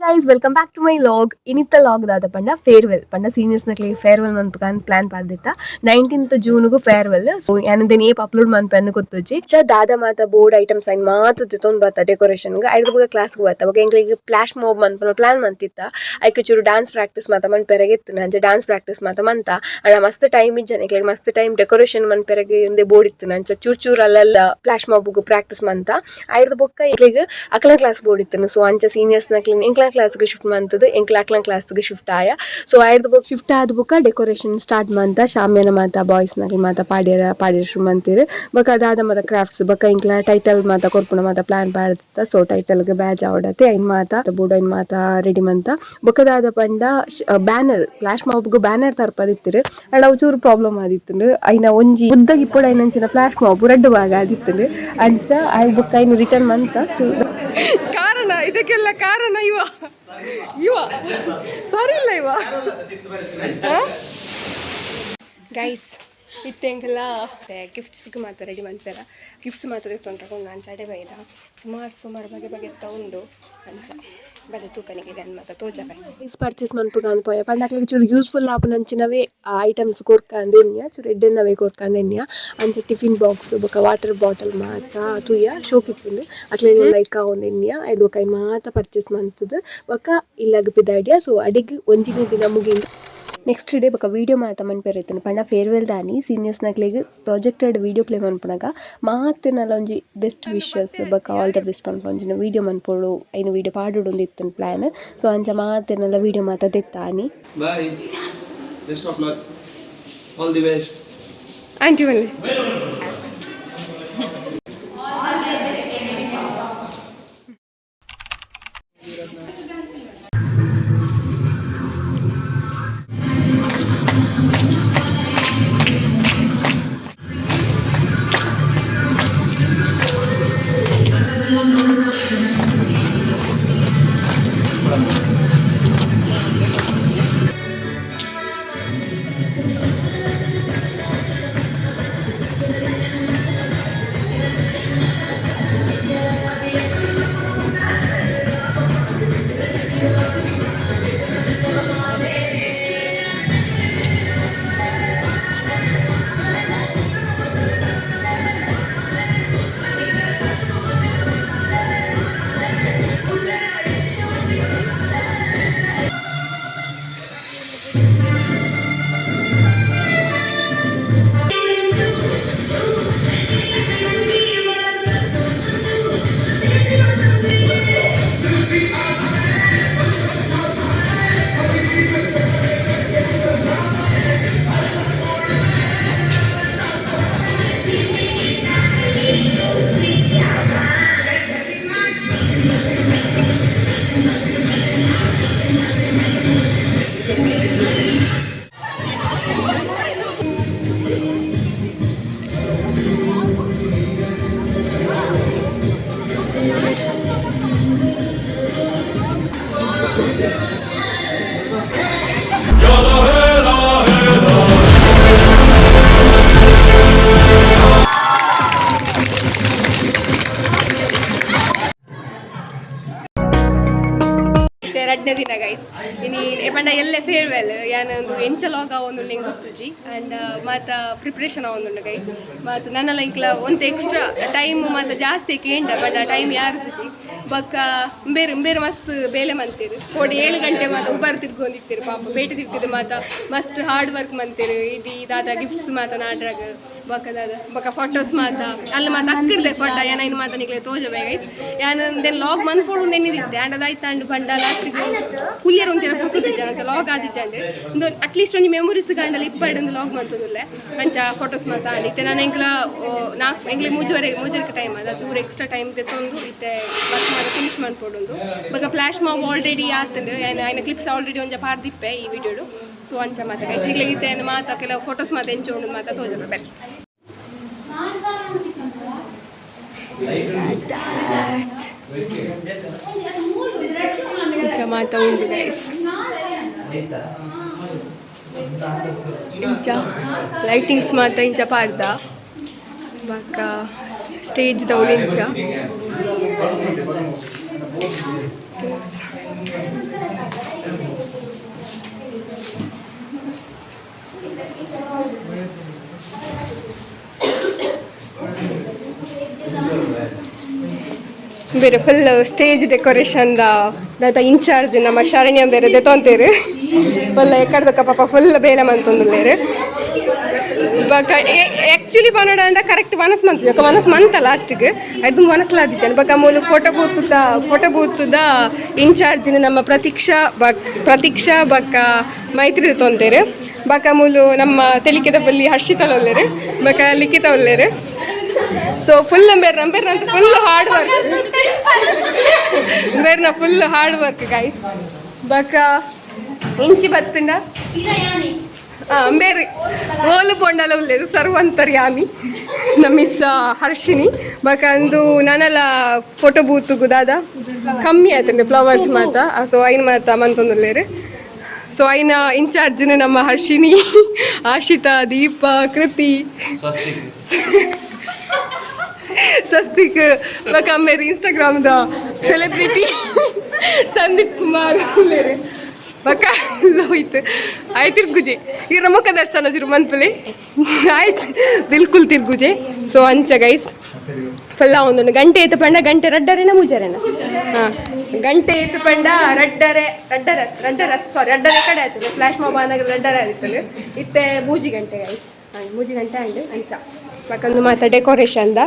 guys welcome back to my vlog ಇನ್ನಿತ್ತ vlog ದಾದ ಪಂಡ ಫೇರ್ವೆಲ್ ಪಂಡ ಸೀನಿಯರ್ಸ್ ನಕ್ಲಿ ಫೇರ್ವೆಲ್ ಮನ್ಪುಕಾನ್ ಪ್ಲಾನ್ ಪಾಡ್ದಿತ್ತ 19th ಜೂನ್ಗೂ ಫೇರ್ವೆಲ್ ಸೊ ಯಾನಂದೇನ್ ಏಪ್ ಅಪ್ಲೋಡ್ ಮನ್ಪೆಂದು ಗೊತ್ತುಜಿ ದಾದ ಮಾತ ಬೋರ್ಡ್ ಐಟಮ್ಸ್ ಐನ್ ಮಾತ ತಿತ್ತೊಂದು ಬತ್ತ ಡೆಕೋರೇಷನ್ ಐದು ಬುಗ ಕ್ಲಾಸ್ಗೆ ಬತ್ತ ಬೊಕ ಎಂಕ್ಲಿಗೆ ಫ್ಲಾಶ್ ಮಾಬ್ ಮನ್ಪನ ಪ್ಲಾನ್ ಮಂತಿತ್ತ ಐಕೆ ಚೂರು ಡ್ಯಾನ್ಸ್ ಪ್ರಾಕ್ಟೀಸ್ ಮಾತ ಮನ್ಪೆರಗಿತ್ತು ಅಂಚೆ ಡ್ಯಾನ್ಸ್ ಪ್ರಾಕ್ಟೀಸ್ ಮಾತ ಮಂತ ಅಣ್ಣ ಮಸ್ತ್ ಟೈಮ್ ಇಜ್ಜನ ಎಂಕ್ಲಿಗೆ ಮಸ್ತ್ ಟೈಮ್ ಡೆಕೋರೇಷನ್ ಮನ್ಪೆರಗಿ ಇಂದೆ ಬೋರ್ಡ್ ಇತ್ತು ಅಂಚೆ ಚೂರ್ ಚೂರ್ ಅಲ್ಲೆಲ್ಲ ಫ್ಲಾಶ್ ಮಾಬ್ಗೂ ಪ್ರಾಕ್ಟೀಸ್ ಮಂತ ಐದು ಬೊಕ್ಕ ಎಂಕ್ಲಿಗೆ ಅಕ್ಲ ಕ್ಲಾಸ್ ಬೋರ್ಡ್ ಇತ್ತು ಸೊ ಅಂಚೆ ಸೀನಿಯರ್ಸ್ ನಕ್ಲಿ ಎಂಕ್ಲ ಕ್ಲಾಸ್ಗೆ ಶಿಫ್ಟ್ ಮಂತದ್ದು ಎಂಕ್ಲ ಅಕ್ಲ ಕ್ಲಾಸ್ಗೆ ಶಿಫ್ಟ್ ಆಯ ಸೊ ಐದು ಬುಕ್ ಶಿಫ್ಟ್ ಆದ ಬುಕ್ಕ ಡೆಕೋರೇಷನ್ ಸ್ಟಾರ್ಟ್ ಮಂತ ಶಾಮಿಯಾನ ಮಾತ ಬಾಯ್ಸ್ ನಕ್ಲಿ ಮಾತ ಪಾಡ್ಯರ ಶುರು ಮಂತಿರು ಬೊಕ ಅದಾದ ಮಾತ ಕ್ರಾಫ್ಟ್ಸ್ ಬೊಕ ಎಂಕ್ಲ ಟೈಟಲ್ ಮಾತ ಕೊರ್ಪುನ ಮಾತ ಪ್ಲಾನ್ ಪಾಡ್ದಿತ್ತ ಸೊ ಟೈಟಲ್ಗೆ ಬ್ಯಾಜ್ ಆವಡತೆ ಐನ್ ಮಾತ ಬೋರ್ಡ್ ಐನ್ ಮಾತ ರೆಡಿ ಮಂತ ಬೊಕದಾದ ಪಂಡ ಬ್ಯಾನರ್ ಫ್ಲಾಶ್ ಮಾಬ್ಗೂ ಬ್ಯಾನರ್ ತರ್ಪದಿತ್ತಿರು ಅಂಡ್ ಅವು ಚೂರು ಪ್ರಾಬ್ಲಮ್ ಆದಿತ್ತು ಐನ ಒಂಜಿ ಉದ್ದಗಿ ಇಪ್ಪೊಡು ಐನಂಚಿನ ಫ್ಲಾಶ್ ಮಾಬ್ ರೆಡ್ ಭಾಗ ಆದಿತ್ತು ಅಂಚ ಐ ಬುಕ್ ಐನು ರಿಟರ್ನ್ ಮಂತ ಕಾರಣ ಇದಕ್ಕೆಲ್ಲ ಕಾರಣ ಇವ ಸರಿ ಇಲ್ಲ ಗೈಸ್ ಇತ್ತೆಂಗೆಲ್ಲ ಗಿಫ್ಟ್ಸ್ಗೆ ಮಾತ್ರ ರೆಡಿ ಮಾಡ್ತಾರ ಗಿಫ್ಟ್ಸ್ ಮಾತ್ರ ತೊಂಡ್ಕೊಂಡು ನಾನು ಚಡೆ ಬೈದ ಸುಮಾರು ಬಗೆ ಉಂಡು ಅಂಚ ಬಗೆ ತೂಕನಿಗೆ ಅನ್ ಮಾತ್ರ ತೋಜಬೈ ಈಸ್ ಪರ್ಚೇಸ್ ಮನ್ಪುಗ ಅನ್ಪೋಯ ಪಂಡಕ್ಲಿಗೆ ಚೂರು ಯೂಸ್ಫುಲ್ ಆಪುನಂಚಿನವೇ ಐಟಮ್ಸ್ ಕೊರ್ಕಂದೆನ್ಯ ಚೂರು ಎಡ್ಡೆನ್ನವೇ ಕೊರ್ಕಂದೆನ್ಯ ಅಂಚೆ ಟಿಫಿನ್ ಬಾಕ್ಸ್ ಬೊಕ ವಾಟರ್ ಬಾಟಲ್ ಮಾತ ತುಯ್ಯ ಶೋಕಿತ್ತಿಂದು ಅಕ್ಲೆಗ್ ಲೈಕ್ ಆವೊಂದೆನ್ಯ ಐದು ಬೊಕ ಮಾತ ಪರ್ಚೇಸ್ ಮಂತದ್ದು ಬೊಕ ಇಲ್ಲಗ್ ಪಿದಾಡಿಯ ಸೊ ಅಡಿಗೆ ಒಂಜಿನ ದಿನ ಮುಗಿಂದು ನೆಕ್ಸ್ಟ್ ಡೇ ಬೊಕ ವೀಡಿಯೋ ಮಾತ ಮನ್ಪೆರೈತನು ಪಂಡ ಫೇರ್ವೆಲ್ ದಾನಿ ಸೀನಿಯರ್ಸ್ ನಕ್ಲೆಗ್ ಪ್ರಾಜೆಕ್ಟೆಡ್ ವೀಡಿಯೋ ಪ್ಲೇ ಮನ್ಪುನಗ ಮಾತೆನಲ ಒಂಜಿ ಬೆಸ್ಟ್ ವಿಶಸ್ ಬೊಕ ಆಲ್ ದ ಬೆಸ್ಟ್ ಪನ್ಪುನ ಒಂಜಿನ ವೀಡಿಯೋ ಮನ್ಪೊಡು ಐನು ವೀಡಿಯೋ ಪಾಡೋಡು ಒಂದು ಇತ್ತನ ಪ್ಲಾನ್ ಸೊ ಅಂಚ ಮಾತೆನಲ ವೀಡಿಯೋ ಮಾತ ದೆತ್ತಾನಿ bye best of luck all the best aunty ಮಲ್ಲಿ ಎರಡನೇ ದಿನ ಗೈಸ್ ಇನಿ ಪಂಡ ಎಲ್ಲೆ ಫೇರ್ವೆಲ್ ಯಾನೊಂದು ಎಂಚ ಲಾಗ್ ಆವೊಂದು ನಂಗೆ ಗೊತ್ತುಜಿ ಆ್ಯಂಡ್ ಮಾತ ಪ್ರಿಪ್ರೇಷನ್ ಆವೊಂದುಂಡು ಗೈಸ್ ಮತ್ತು ನನ್ನೆಲ್ಲ ಇಂಕ್ಲ ಒಂದು ಎಕ್ಸ್ಟ್ರಾ ಟೈಮ್ ಮತ್ತು ಜಾಸ್ತಿ ಕೇಂಡ ಬಟ್ ಆ ಟೈಮ್ ಯಾರುಜಿ ಬೊಕ್ಕ ಬೇರೆ ಮಸ್ತ್ ಬೇಲೆ ಮಂತೀರು ಕೋಡಿ 7 ಗಂಟೆ ಮಾತ ಉಬಾರ್ ತಿರ್ಗೊಂದಿತ್ತೀರು ಪಾಪ ಬೇಟೆ ತಿರ್ತಿದ್ದು ಮಾತ ಮಸ್ತ್ ಹಾರ್ಡ್ ವರ್ಕ್ ಮಂತೀರು ಇದಾದ ಗಿಫ್ಟ್ಸ್ ಮಾತ ನಾಡ್ರಾಗ ಬೊಕ್ಕ ಫೋಟೋಸ್ ಮಾತ ಅಲ್ಲಿ ಮಾತ ಅಕ್ಕಿರ್ಲೆ ಫೋಟೋ ಏನಾಯ್ನು ಮಾತ ನಿಕ್ಲೆ ತೋಜಬೇ ಗೈಸ್ ಯಾನಂದೇನು ಲಾಗ್ ಮನ್ಪೋಡು ನೆನಿದಿದ್ದೆ ಆ್ಯಂಡ್ ಅದಾಯ್ತು ಬಂಡ ಲಾಸ್ಟಿಗೆ ಹುಲಿಯರು ಒಂಥರ ಪುಸುದಿದ್ದೆ ಅಂತ ಲಾಗ್ ಆದಿಜ್ಜೆ ಅಂದರೆ ಒಂದು ಅಟ್ಲೀಸ್ಟ್ ಒಂದು ಮೆಮೊರೀಸ್ ಗಂಡಲ್ಲಿ ಇಪ್ಪಡೊಂದು ಲಾಗ್ ಮಂತದಿಲ್ಲ ಅಂಚ ಫೋಟೋಸ್ ಮಾತ ಆಡಿತ್ತೆ ನಾನು ಎಂಕ್ಲ ಎಂಕ್ಲೆ ಮೂಜವರೆಗೆ ಟೈಮ್ ಅದ ಚೂರು ಎಕ್ಸ್ಟ್ರಾ ಟೈಮ್ ತೆತ್ತೊಂದು ಇತ್ತೆ ವರ್ಕ್ ಮಾಡಿ ಫಿನಿಶ್ ಮಾಡ್ಕೊಡೊಂದು ಇವಾಗ ಫ್ಲಾಶ್ ಮಾಬ್ ಆಲ್ರೆಡಿ ಆತಂದು ಆಯ್ನ ಕ್ಲಿಪ್ಸ್ ಆಲ್ರೆಡಿ ಒಂಜ ಪಾರ್ದಿಪ್ಪೆ ಈ ವಿಡಿಯೋಡು ಸೊ ಅಂಚ ಮಾತ ಗೈಸ್ ಈಗಲೇ ಮಾತ ಕೆಲವು ಫೋಟೋಸ್ ಮಾತ ಎಂಚೋಂಡು ಮಾತ ತೋಜಬೆ ಬೆಲ್ ಇಂಚ ಮಾತ ಉಂಡು ಗೈಸ್ ಇಂಚ ಲೈಟಿಂಗ್ಸ್ ಮಾತ ಇಂಚ ಪಾಡ್ದ ಬಾಕ ಸ್ಟೇಜ್ ದೌಲ್ ಇಂಚ ಬೇರೆ ಫುಲ್ ಸ್ಟೇಜ್ ಡೆಕೋರೇಷನ್ ದಾತ ಇನ್ಚಾರ್ಜ್ ನಮ್ಮ ಶರಣ್ಯ ಬೇರೆ ದೆತೊಂತೇರು ಫುಲ್ ಎಕ್ಕಡ್ದಕ್ಕ ಪಾಪ ಫುಲ್ ಬೇಲೆ ಮಂತೊಂದುಲ್ಲೇರು ಬಕ ಆ್ಯಕ್ಚುಲಿ ಪನ್ನಡ ಅಂಡ ಕರೆಕ್ಟ್ ಮನಸ್ ಮಂತಿದ್ದೆ ఒక ಮನಸ್ ಮಂತ ಲಾಸ್ಟ್ಗೆ ಅದು ಮನಸ್ಲಾದಿದ್ದಾನೆ ಬಕ ಮೂಲು ಫೋಟೋ ಬೂತದ ಇನ್ಚಾರ್ಜಿನ ನಮ್ಮ ಪ್ರತೀಕ್ಷಾ ಬಕ ಮೈತ್ರಿ ತೊಂತೇರು ಬಕ ಮೂಲು ನಮ್ಮ ತೆಲಿಕೆದ ಬಲ್ಲಿ ಹರ್ಷಿತಲ್ ಒಲ್ಲೇರು ಬಕ ಲಿಖಿತ ಒಲ್ಲೇರು ಸೊ ಫುಲ್ ಬೇರ್ನಂತ ಫುಲ್ ಹಾರ್ಡ್ ವರ್ಕ್ ಗೈಸ್ ಬಕ ಇಂಚಿ ಬತ್ತಿಂಡ ಬೇರೆ ಓಲು ಪೊಂಡಲ ಉಳ್ಳೇದು ಸರ್ವಂತರ್ಯಾಮಿ ನಮ್ಮಿಸ್ ಹರ್ಷಿನಿ ಬಕ ಅಂದು ನನಲ ಫೋಟೋ ಬೂತ್ ಗುದಾದ ಕಮ್ಮಿ ಆಯ್ತಂಡೆ ಫ್ಲವರ್ಸ್ ಮಾತ ಸೊ ಐನ್ ಮಾತ ಮಂತೊಂದುಲ್ಲೇರು ಸೊ ಐನ ಇನ್ಚಾರ್ಜ್ನ ನಮ್ಮ ಹರ್ಷಿನಿ ಆಶಿತಾ ದೀಪ ಕೃತಿ ಸ್ವಸ್ತಿಕ್ ಬಕ ಮೇರೆ ಇನ್ಸ್ಟಾಗ್ರಾಮ್ದ ಸೆಲೆಬ್ರಿಟಿ ಸಂದೀಪ್ ಕುಮಾರ್ ಬಕ ಹೋಯ್ತು ಆಯ್ತು ತಿರ್ಗುಜೆ ಈಗ ಮುಖ ದರ್ಶನ ಜುರು ಮನ್ಪಲೆ ಆಯ್ತು ಬಿಲ್ಕುಲ್ ತಿರ್ಗುಜೆ ಸೊ ಅಂಚ ಗೈಸ್ ಫುಲ್ಲ ಒಂದೊಂದು ಗಂಟೆ ಏತು ಪಂಡ ಗಂಟೆ ರಡ್ಡರೆನ ಮುಜರೆನ ಹಾಂ ಗಂಟೆ ಏತು ಪಂಡ ರಡ್ಡರೆ ಕಡೆ ಆಯ್ತದೆ ಫ್ಲಾಶ್ ಮಾಬ್ ಆನಾಗ ರಡ್ಡರೆ ಆಯ್ತಲ್ಲ ಇತ್ತೆ ಮೂಜಿ ಗಂಟೆ ಗೈಸ್ ಮೂಜಿ ಗಂಟೆ ಅಂಡ್ ಅಂಚ ಬಕಂದು ಮಾತ ಡೆಕೋರೇಷನ್ದ